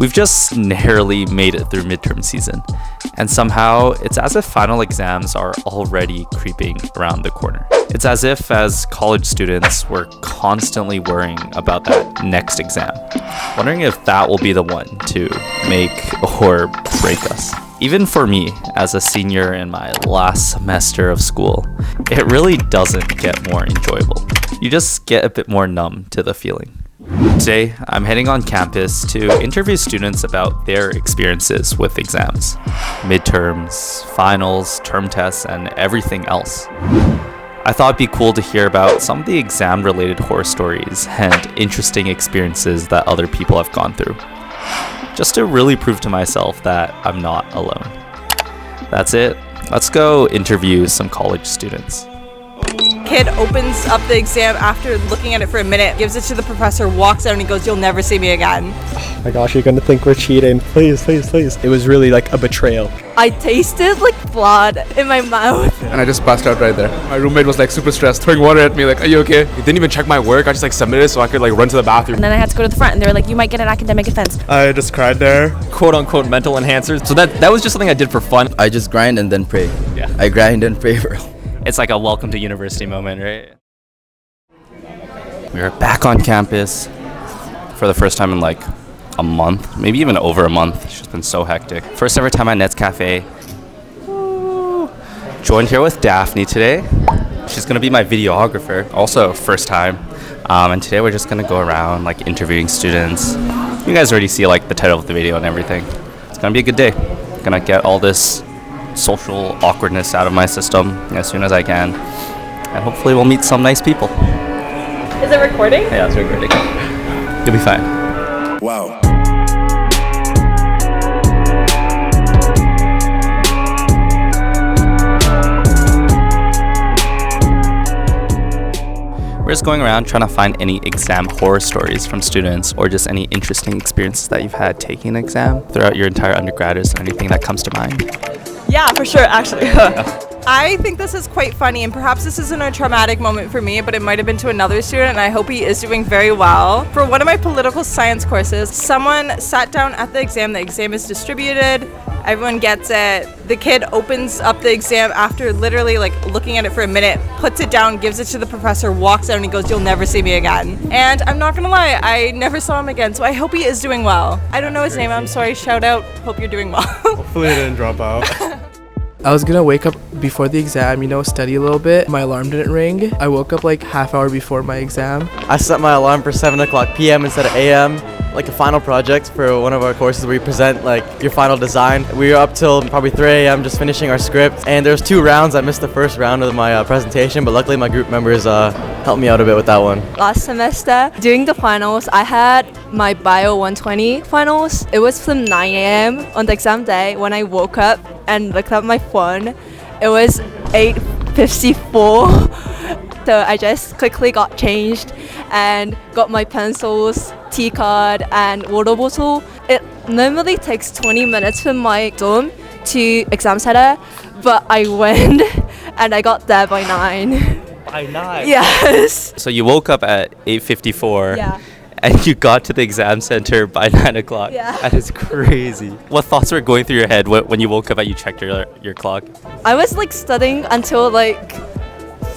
We've just narrowly made it through midterm season, and somehow it's as if final exams are already creeping around the corner. It's as if, as college students, we're constantly worrying about that next exam, wondering if that will be the one to make or break us. Even for me, as a senior in my last semester of school, it really doesn't get more enjoyable. You just get a bit more numb to the feeling. Today, I'm heading on campus to interview students about their experiences with exams, midterms, finals, term tests, and everything else. I thought it'd be cool to hear about some of the exam-related horror stories and interesting experiences that other people have gone through, just to really prove to myself that I'm not alone. That's it. Let's go interview some college students. Kid opens up the exam after looking at it for a minute, gives it to the professor, walks out, and he goes, "You'll never see me again." Oh my gosh, you're gonna think we're cheating. Please, please, please. It was really like a betrayal. I tasted like blood in my mouth. And I just passed out right there. My roommate was like super stressed, throwing water at me like, "Are you okay?" He didn't even check my work. I just like submitted it so I could like run to the bathroom. And then I had to go to the front and they were like, "You might get an academic offense." I just cried there. Quote unquote mental enhancers. So that was just something I did for fun. I just grind and then pray. Yeah. I grind and pray, bro. It's like a welcome to university moment, right? We are back on campus for the first time in like a month, maybe even over a month. It's just been so hectic. First ever time at Nets Cafe. Woo. Joined here with Daphne today. She's gonna be my videographer, also first time. And today we're just gonna go around like interviewing students. You guys already see like the title of the video and everything. It's gonna be a good day. Gonna get all this social awkwardness out of my system as soon as I can. And hopefully we'll meet some nice people. Is it recording? Yeah, it's recording. You'll be fine. Wow. We're just going around trying to find any exam horror stories from students or just any interesting experiences that you've had taking an exam throughout your entire undergrad. Is there anything that comes to mind? Yeah, for sure, actually. I think this is quite funny, and perhaps this isn't a traumatic moment for me, but it might have been to another student, and I hope he is doing very well. For one of my political science courses, someone sat down at the exam is distributed, everyone gets it. The kid opens up the exam after literally like looking at it for a minute, puts it down, gives it to the professor, walks out, and he goes, "You'll never see me again." And I'm not gonna lie, I never saw him again, so I hope he is doing well. I don't know his name, I'm sorry, shout out, hope you're doing well. Hopefully I didn't drop out. I was gonna wake up before the exam, study a little bit. My alarm didn't ring. I woke up like half hour before my exam. I set my alarm for 7 o'clock p.m. instead of a.m. Like a final project for one of our courses where you present like your final design. We were up till probably 3 a.m. just finishing our script. And there's 2 rounds. I missed the first round of my presentation, but luckily my group members helped me out a bit with that one. Last semester, during the finals, I had my Bio 120 finals. It was from 9 a.m. on the exam day when I woke up and looked at my phone. It was 8:54. So I just quickly got changed and got my pencils, tea card, and water bottle. It normally takes 20 minutes from my dorm to exam center, but I went and I got there by 9. By 9? Yes. So you woke up at 8:54. Yeah. And you got to the exam center by 9 o'clock. Yeah. That is crazy. What thoughts were going through your head when you woke up and you checked your clock? I was like studying until like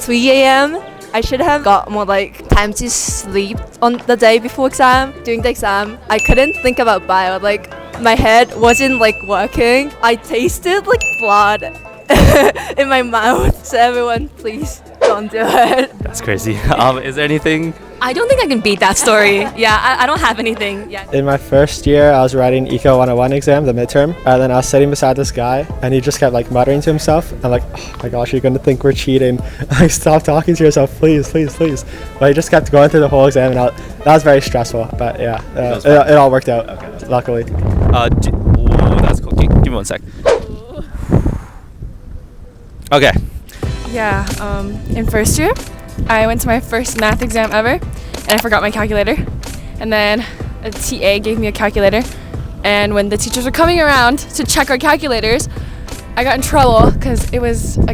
3 a.m. I should have got more like time to sleep on the day before exam. During the exam, I couldn't think about bio. Like my head wasn't like working. I tasted like blood in my mouth. So everyone, please don't do it. That's crazy. Is there anything? I don't think I can beat that story. Yeah, I don't have anything. Yeah. In my first year, I was writing Eco 101 exam, the midterm, and then I was sitting beside this guy, and he just kept like muttering to himself. I'm like, "Oh my gosh, you're gonna think we're cheating." Like, stop talking to yourself, please, please, please. But he just kept going through the whole exam, and that was very stressful. But yeah, it all worked out, okay. Luckily. That's cool. Give me 1 sec. Okay. Yeah, in first year, I went to my first math exam ever, and I forgot my calculator. And then a TA gave me a calculator, and when the teachers were coming around to check our calculators, I got in trouble because it was an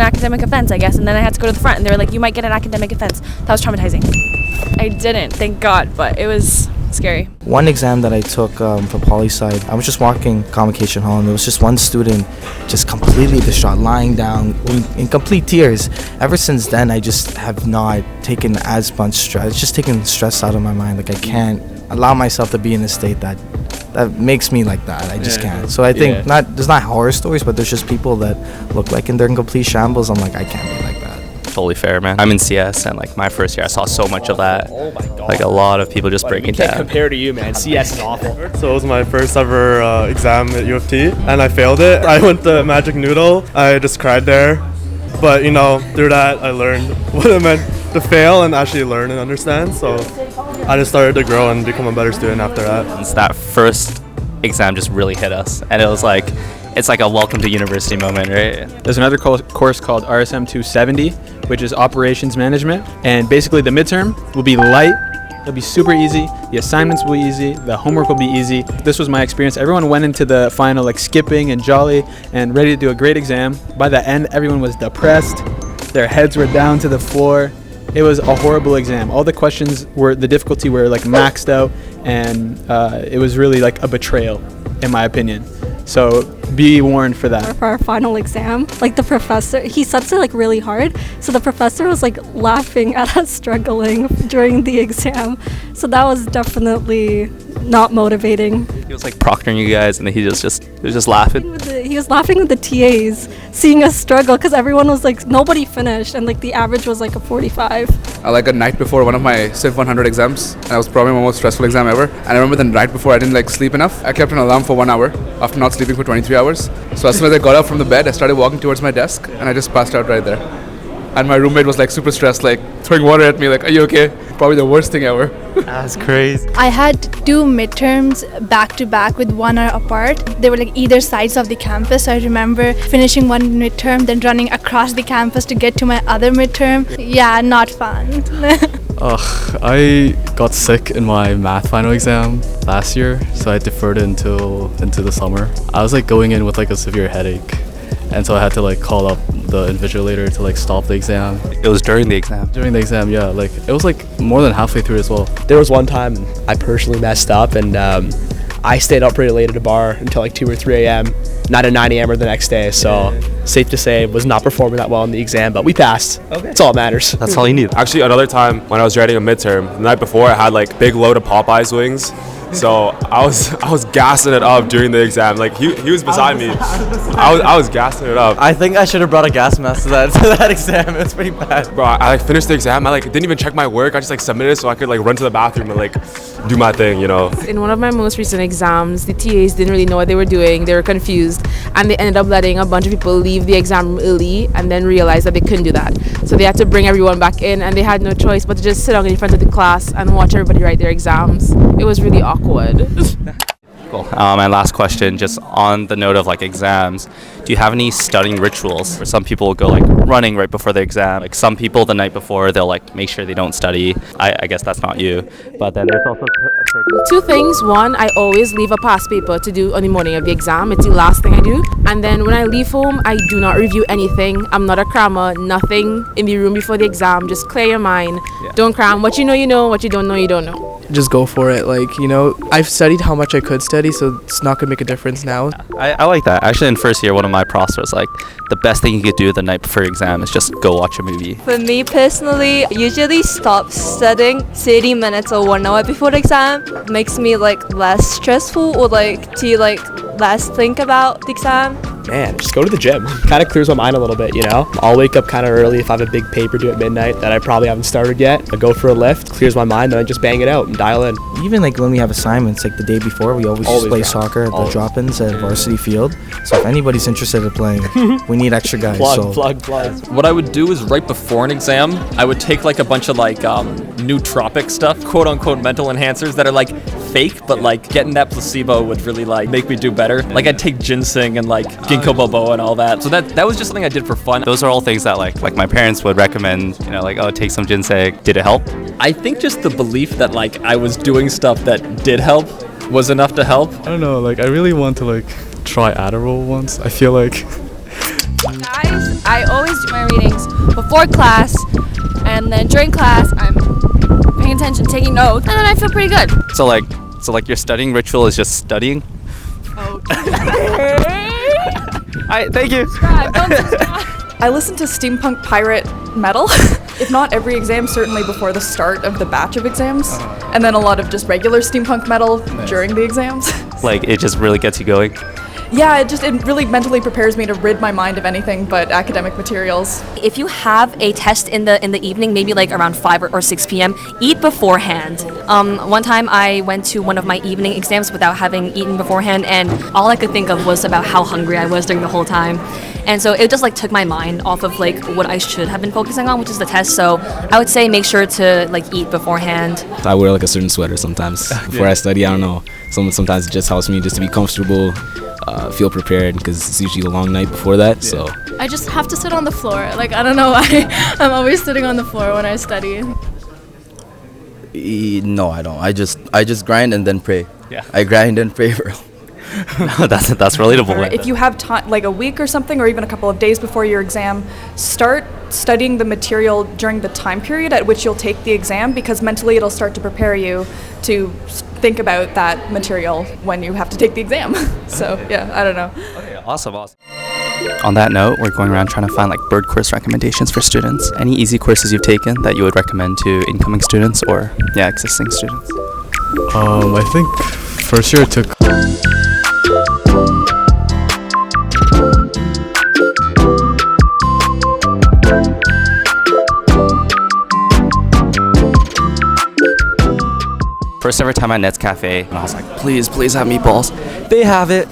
academic offense, I guess, and then I had to go to the front, and they were like, "You might get an academic offense." That was traumatizing. I didn't, thank God, but it was scary. One exam that I took for poli sci, I was just walking convocation hall and there was just one student just completely distraught, lying down in complete tears. Ever since then, I just have not taken as much stress. It's just taken stress out of my mind. Like I can't allow myself to be in a state that makes me like that. I just can't. So I think there's not horror stories, but there's just people that look like they're in complete shambles. I'm like, I can't be like that. Totally fair, man. I'm in CS, and like my first year, I saw so much of that. Oh my god. Like a lot of people just breaking down. Can't compare to you, man. CS is awful. So it was my first ever exam at UofT, and I failed it. I went to Magic Noodle. I just cried there. But, through that, I learned what it meant to fail and actually learn and understand. So I just started to grow and become a better student after that. It's that first exam just really hit us, and it was like, it's like a welcome to university moment, right? There's another course called RSM 270, which is operations management. And basically the midterm will be light. It'll be super easy. The assignments will be easy. The homework will be easy. This was my experience. Everyone went into the final like skipping and jolly and ready to do a great exam. By the end, everyone was depressed. Their heads were down to the floor. It was a horrible exam. All the questions the difficulty were like maxed out, and it was really like a betrayal, in my opinion. So be warned for that. For our final exam, like the professor, he sets it like really hard. So the professor was like laughing at us struggling during the exam. So that was definitely not motivating. He was like proctoring you guys, and then he was just laughing. He was laughing with the TAs, seeing us struggle, because everyone was like, nobody finished, and like the average was like a 45. Like a night before one of my Civ 100 exams, and it was probably my most stressful exam ever. And I remember the night before I didn't like sleep enough. I kept an alarm for 1 hour after not sleeping for 23 hours. So as soon as I got up from the bed, I started walking towards my desk, and I just passed out right there. And my roommate was like super stressed, like throwing water at me, like, "Are you okay?" Probably the worst thing ever. That's crazy. I had 2 midterms back to back with 1 hour apart. They were like either sides of the campus. I remember finishing one midterm, then running across the campus to get to my other midterm. Yeah, not fun. I got sick in my math final exam last year, so I deferred it into the summer. I was like going in with like a severe headache, and so I had to like call up the invigilator to like stop the exam. It was during the exam? During the exam, yeah. Like it was like more than halfway through as well. There was one time I personally messed up, and I stayed up pretty late at a bar until like 2 or 3 a.m. Not at 9 a.m. or the next day, so safe to say was not performing that well in the exam, but we passed. Okay. That's all that matters. That's all you need. Actually, another time when I was writing a midterm, the night before I had like big load of Popeye's wings. So I was gassing it up during the exam. Like he was beside me. I was gassing it up. I think I should have brought a gas mask to that exam. It was pretty bad. Bro, I like finished the exam. I like didn't even check my work. I just like submitted it so I could like run to the bathroom and like do my thing, In one of my most recent exams, the TAs didn't really know what they were doing. They were confused, and they ended up letting a bunch of people leave the exam early and then realized that they couldn't do that. So they had to bring everyone back in, and they had no choice but to just sit down in front of the class and watch everybody write their exams. It was really awkward. Cool. And last question, just on the note of like exams, do you have any studying rituals? Where some people go like running right before the exam. Like some people the night before, they'll like make sure they don't study. I guess that's not you. But then there's also 2 things. One, I always leave a past paper to do on the morning of the exam. It's the last thing I do. And then when I leave home, I do not review anything. I'm not a crammer. Nothing in the room before the exam. Just clear your mind. Yeah. Don't cram. What you know, you know. What you don't know, you don't know. Just go for it. Like, I've studied how much I could study, so it's not going to make a difference now. I like that. Actually, in first year, one of my profs was like, the best thing you could do the night before your exam is just go watch a movie. For me personally, I usually stop studying 30 minutes or 1 hour before the exam. It makes me like less stressful or like to like less think about the exam. Man, just go to the gym. Kind of clears my mind a little bit, I'll wake up kind of early if I have a big paper due at midnight that I probably haven't started yet. I go for a lift, clears my mind, then I just bang it out and dial in. Even like when we have assignments, like the day before, we always just play soccer at the drop-ins at varsity field. So if anybody's interested in playing, we need extra guys. Plug. What I would do is right before an exam, I would take like a bunch of like nootropic stuff, quote unquote mental enhancers that are like fake, but like getting that placebo would really like make me do better. Like I'd take ginseng and like ginkgo biloba and all that. So that was just something I did for fun. Those are all things that like my parents would recommend, like, oh, take some ginseng. Did it help? I think just the belief that like I was doing stuff that did help was enough to help. I don't know, like I really want to like try Adderall once. I feel like Guys, I always do my readings before class, and then during class I'm paying attention, taking notes, and then I feel pretty good. So like your studying ritual is just studying? Thank you. I listen to steampunk pirate metal, if not every exam, certainly before the start of the batch of exams, and then a lot of just regular steampunk metal during the exams. Like it just really gets you going? Yeah, it really mentally prepares me to rid my mind of anything but academic materials. If you have a test in the evening, maybe like around 5 or 6 p.m., eat beforehand. One time I went to one of my evening exams without having eaten beforehand, and all I could think of was about how hungry I was during the whole time. And so it just like took my mind off of like what I should have been focusing on, which is the test. So I would say make sure to like eat beforehand. I wear like a certain sweater sometimes before I study. I don't know. Sometimes it just helps me just to be comfortable, feel prepared, because it's usually a long night before that. So I just have to sit on the floor. Like I don't know why I'm always sitting on the floor when I study. No, I don't. I just grind and then pray. Yeah. I grind and pray, bro. That's relatable. Right? If you have time, like a week or something, or even a couple of days before your exam, start studying the material during the time period at which you'll take the exam, because mentally it'll start to prepare you to think about that material when you have to take the exam. So yeah, I don't know. Okay, awesome. On that note, we're going around trying to find like bird course recommendations for students. Any easy courses you've taken that you would recommend to incoming students or existing students? I think first year I took First ever time at Nets Cafe, and I was like, please have meatballs. They have it.